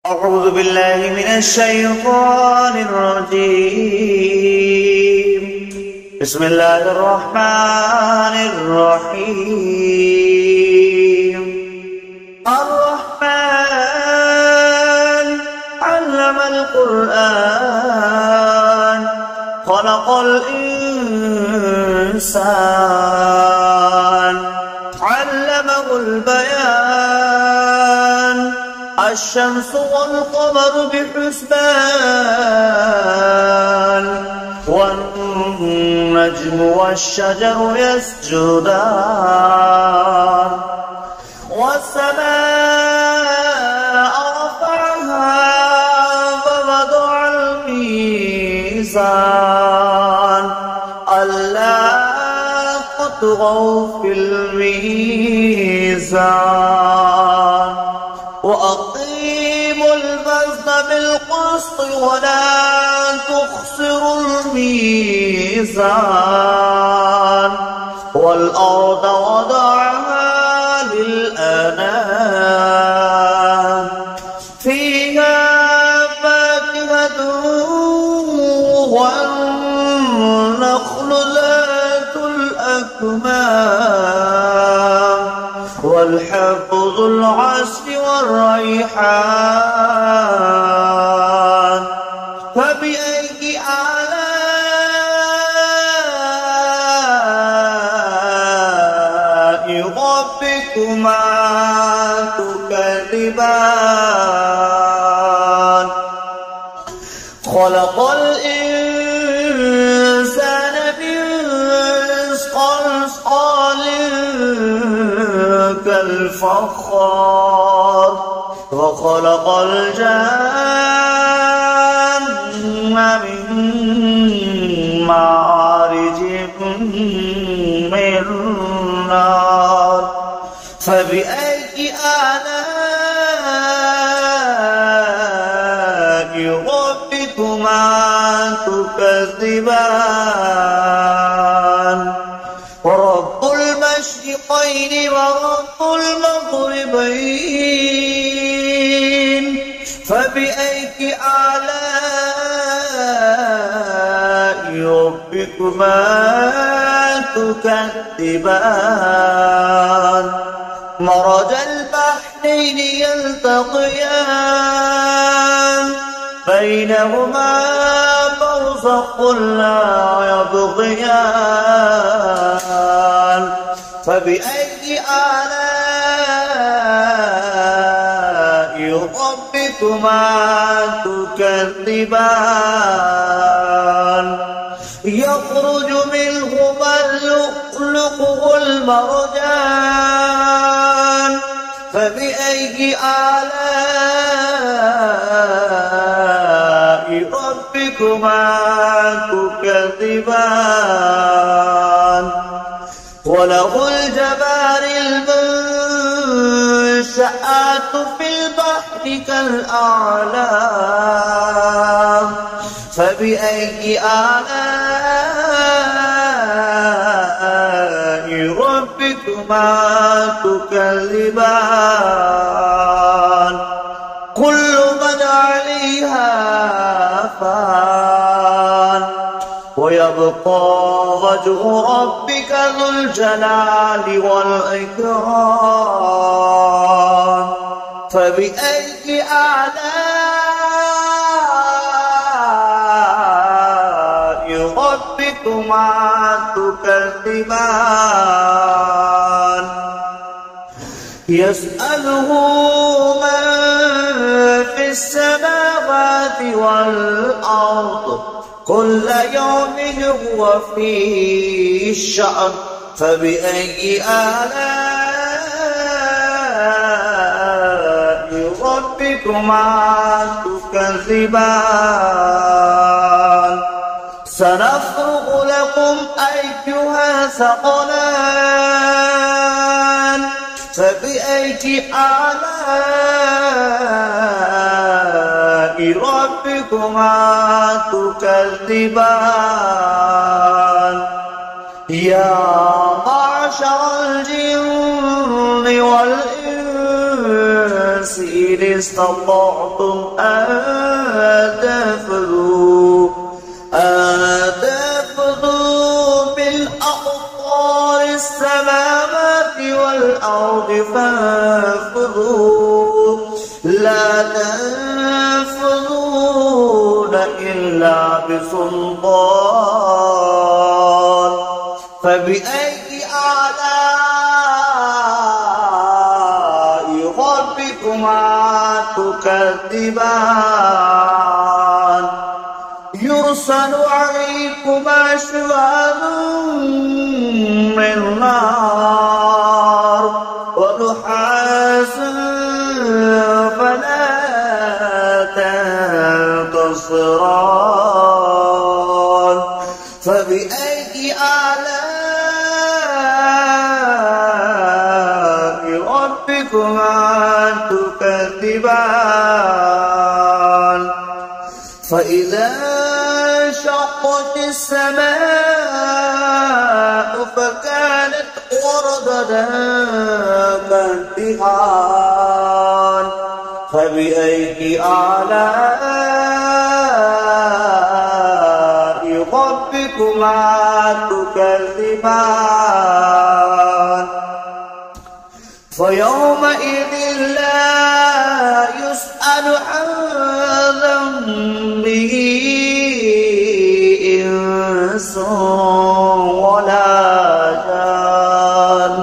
أعوذ بالله من الشيطان الرجيم. بسم الله الرحمن الرحيم. الرحمن علم القرآن خلق الإنسان علمه البيان الشمس والقمر بحسبان والنجم والشجر يسجدان والسماء رفعها ووضع الميزان ألا تطغوا في الميزان وأقيموا الوزن بالقسط ولا تخسروا الميزان والأرض وضعها للأنام فيها فاكهة والنخل ذات الأكمام والحب ذو العصف والريحان فبأي آلاء ربكما تكذبان خلق الإنسان من صلصال كالفخار وخلق الجن من مارج من نار فبأي آلاء ربكما تكذبان ورب المشرقين ورب المغربين فبأي آلاء ربكما تكذبان مرج البحرين يلتقيان بينهما برزخ لا يبغيان فبأي آلاء ربكما تكذبان يخرج منهما اللؤلؤ والمرجان فبأي آلاء ربكما تكذبان وله الجوار المنشآت في البحر كالأعلام فبأي آلاء ربكما تكذبان كل من عليها فان ويبقى وجه ربك ذو الجلال والإكرام فبأي آلاء ربكما تكذبان يسأله من في السماوات والأرض كل يوم هو في شأن فبأي آلاء ربكما تكذبان سنفرغ لكم أيها ثقلان فبأي آلاء ربكما تكذبان يا معشر الجن والإنس سبيل استطعتم أن تنفذوا من أقطار السماوات والأرض فانفذوا لا تنفذون إلا بسلطان فبأي آلاء ربكما تكذبان يرسل عليكما شواظ من نار ونحاس فلا تنتصران فبأي آلاء ربكما تكذبان فإذا انشقت السماء فكانت وردة كالدهان فبأي آلاء ربكما تكذبان فيومئذ لا يسأل عن ذنبه إنس ولا جان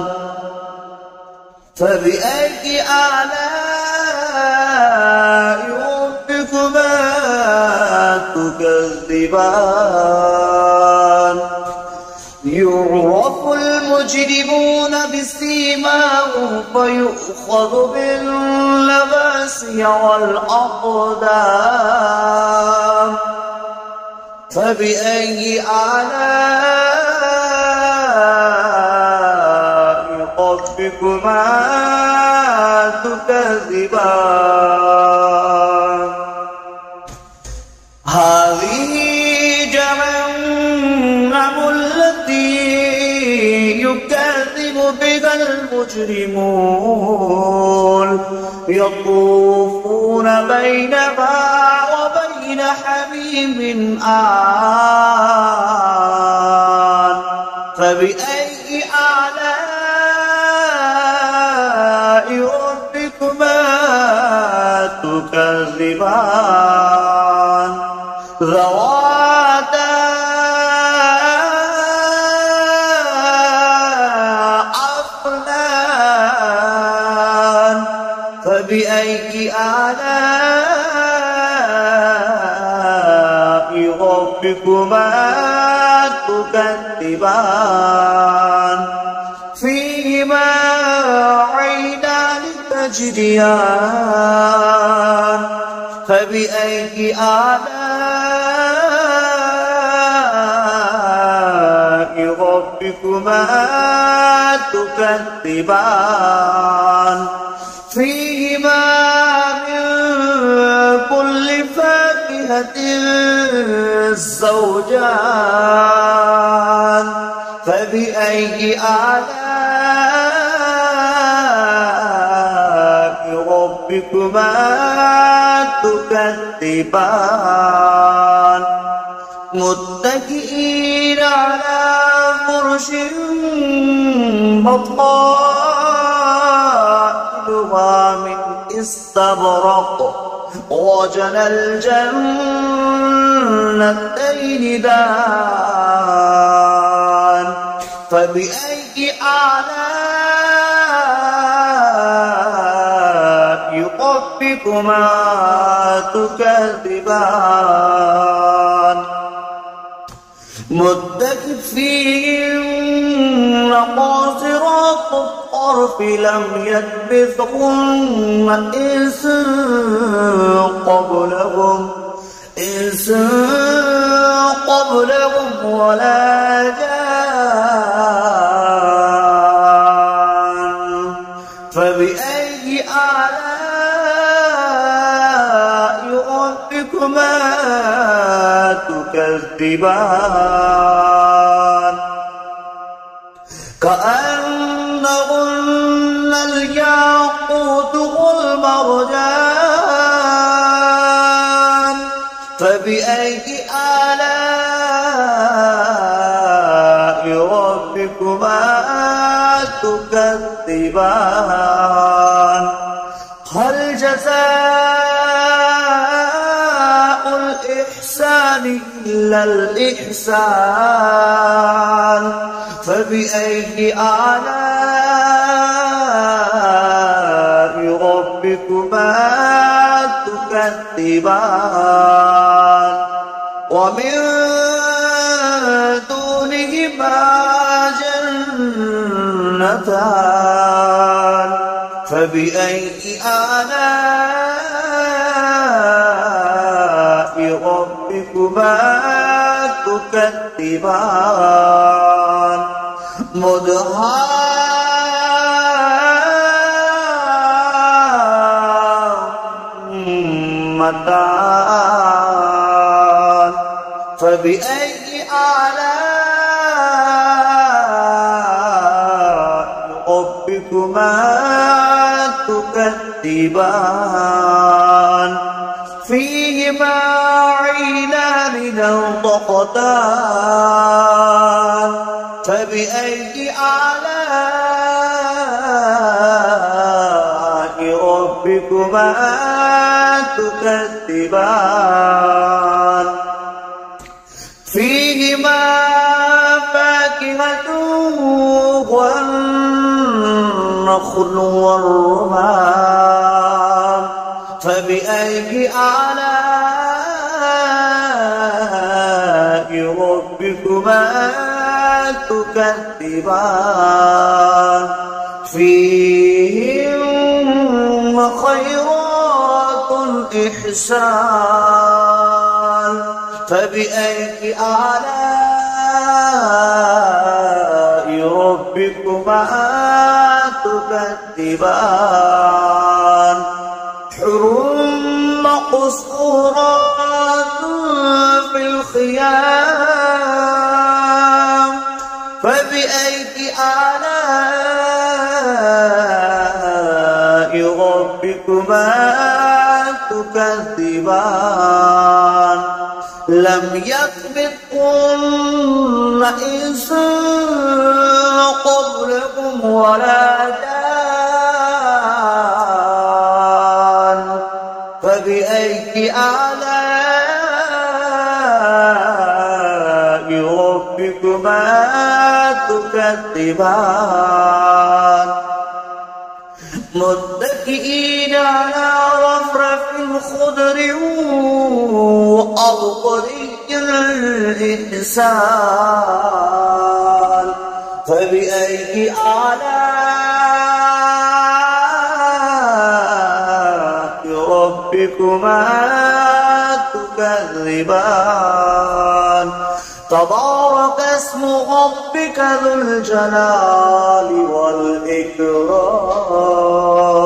فبأي آلاء ربكما تكذبان يعرف المجرمون بسيماهم فيؤخذ بالنواصي والأقدام فبأي آلاء ربكما تكذبان هذه جهنم التي يكذب بها المجرمون يطوفون بينها وبين حميم آن فبأي آلاء ربكما تكذبان ذواتا أفنان فبأي آلاء ربكما تكذبان فيهما عينان تجريان فبأي آلاء ربكما تكذبان فيهما من كل فاكهة زوجان فبأي آلاء ربكما تكذبان متكئين على فرش بطائنها من استبرق وجنى الجنتين دان فبأي آلاء ربكما تكذبان متكئين قاصرات الطرف لم يطمثهن إنس قبلهم ولا جان فبأي آلاء ربكما تكذبان كأنهن الياقوت والمرجان فبأي آلاء ربكما تكذبان هل جزاء الإحسان إلا الإحسان فبأي آلاء ربكما تكذبان ومن دونهما جنتان فبأي آلاء ربكما تكذبان مدهامتان فبأي آلاء ربكما تكذبان فيهما عينان نضقتان فبأي آلاء ربكما تكذبان فيهما فاكهة والنخل والرمان فبأي آلاء ربكما تكذبان فيهن خيرات إحسان فبأي آلاء ربكما تكذبان حور مقصورات في الخيام فبأي آلاء ربكما تكذبان لم يطبقهن إنس قبلكم ولا جان فبأي آلاء ربكما تكذبان متكئين على رفرف خضر وأبقري الإنسان فبأي آلاء ربكما تكذبان تبارك اسم ربك ذو الجلال والإكرام